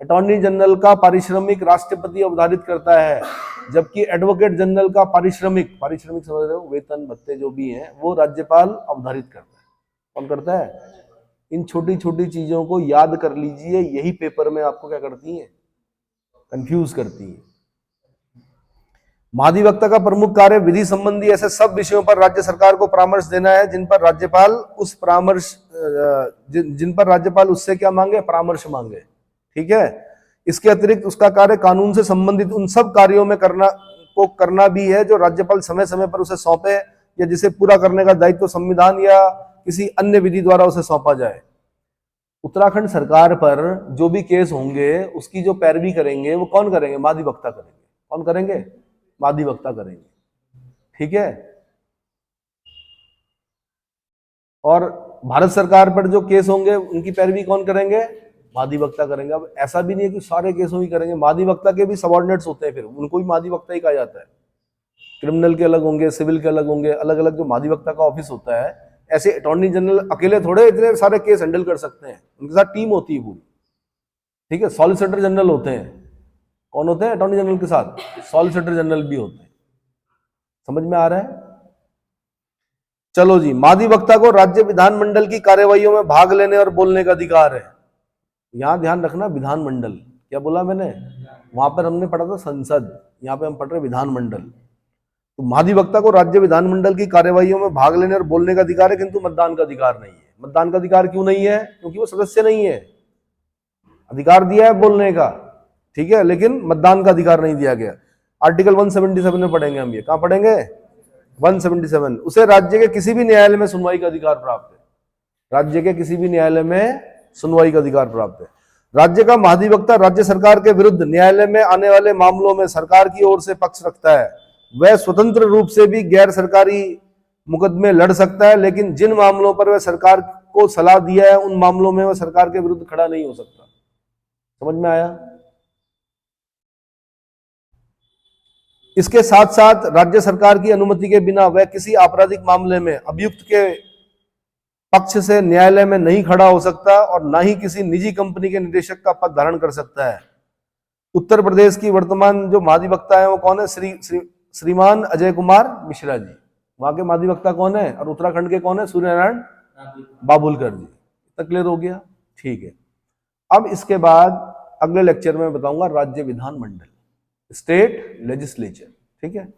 अटॉर्नी जनरल का पारिश्रमिक राष्ट्रपति अवधारित करता है, जबकि एडवोकेट जनरल का पारिश्रमिक समझ रहे हो, वेतन भत्ते जो भी हैं, वो राज्यपाल अवधारित करता है। कौन करता है? इन छोटी छोटी चीजों को याद कर लीजिए, यही पेपर में आपको क्या करती हैं, कंफ्यूज करती हैं। महाधिवक्ता का प्रमुख कार्य विधि संबंधी ऐसे सब विषयों पर राज्य सरकार को परामर्श देना है जिन पर राज्यपाल उससे क्या मांगे, परामर्श मांगे। ठीक है। इसके अतिरिक्त उसका कार्य कानून से संबंधित उन सब कार्यों में करना भी है जो राज्यपाल समय समय पर उसे सौंपे या जिसे पूरा करने का दायित्व संविधान या किसी अन्य विधि द्वारा उसे सौंपा जाए। उत्तराखंड सरकार पर जो भी केस होंगे उसकी जो पैरवी करेंगे वो कौन करेंगे? महाधिवक्ता करेंगे। कौन करेंगे? महाधिवक्ता करेंगे। ठीक है। और भारत सरकार पर जो केस होंगे उनकी पैरवी कौन करेंगे? महाधिवक्ता करेंगे। अब ऐसा भी नहीं है कि सारे केसों ही करेंगे, महाधिवक्ता के भी सबऑर्डिनेट्स होते हैं, फिर उनको भी महाधिवक्ता ही कहा जाता है। क्रिमिनल के अलग होंगे, सिविल के अलग होंगे, अलग अलग जो महाधिवक्ता का ऑफिस होता है। ऐसे अटॉर्नी जनरल अकेले थोड़े इतने सारे केस हैंडल कर सकते हैं, उनके साथ टीम होती है पूरी। ठीक है। सॉलिसिटर जनरल होते हैं। कौन होते हैं अटॉर्नी जनरल के साथ? सॉलिसिटर जनरल भी होते हैं। समझ में आ रहा है? चलो जी, महाधिवक्ता को राज्य विधानमंडल की कार्यवाहियों में भाग लेने और बोलने का अधिकार है। यहां ध्यान रखना, विधानमंडल क्या बोला मैंने? वहां पर हमने पढ़ा था संसद, यहां पे हम पढ़ रहे विधानमंडल। तो महाधिवक्ता को राज्य विधानमंडल की कार्यवाहियों में भाग लेने और बोलने का अधिकार है, किंतु मतदान का अधिकार नहीं है। मतदान का अधिकार क्यों नहीं है? क्योंकि वो सदस्य नहीं है। अधिकार दिया है बोलने का, ठीक है, लेकिन मतदान का अधिकार नहीं दिया गया। आर्टिकल 177 में पढ़ेंगे हम। ये कहां पढ़ेंगे? 177। उसे राज्य के किसी भी न्यायालय में सुनवाई का अधिकार प्राप्त है। राज्य के किसी भी न्यायालय में सुनवाई का अधिकार प्राप्त है। राज्य का महाधिवक्ता राज्य सरकार के विरुद्ध न्यायालय में आने वाले मामलों में सरकार की ओर से पक्ष रखता है। वह स्वतंत्र रूप से भी गैर सरकारी मुकदमे लड़ सकता है, लेकिन जिन मामलों पर वह सरकार को सलाह दिया है उन मामलों में वह सरकार के विरुद्ध खड़ा नहीं हो सकता। समझ में आया? इसके साथ साथ राज्य सरकार की अनुमति के बिना वह किसी आपराधिक मामले में अभियुक्त के पक्ष से न्यायालय में नहीं खड़ा हो सकता और ना ही किसी निजी कंपनी के निदेशक का पद धारण कर सकता है। उत्तर प्रदेश की वर्तमान जो महाधिवक्ता है वो कौन है? श्रीमान अजय कुमार मिश्रा जी। वहां के महाधिवक्ता कौन है? और उत्तराखंड के कौन है? सूर्यनारायण बाबुलकर जी। तक क्लियर हो गया? ठीक है। अब इसके बाद अगले लेक्चर में बताऊंगा राज्य विधानमंडल, स्टेट लेजिस्लेचर। ठीक है।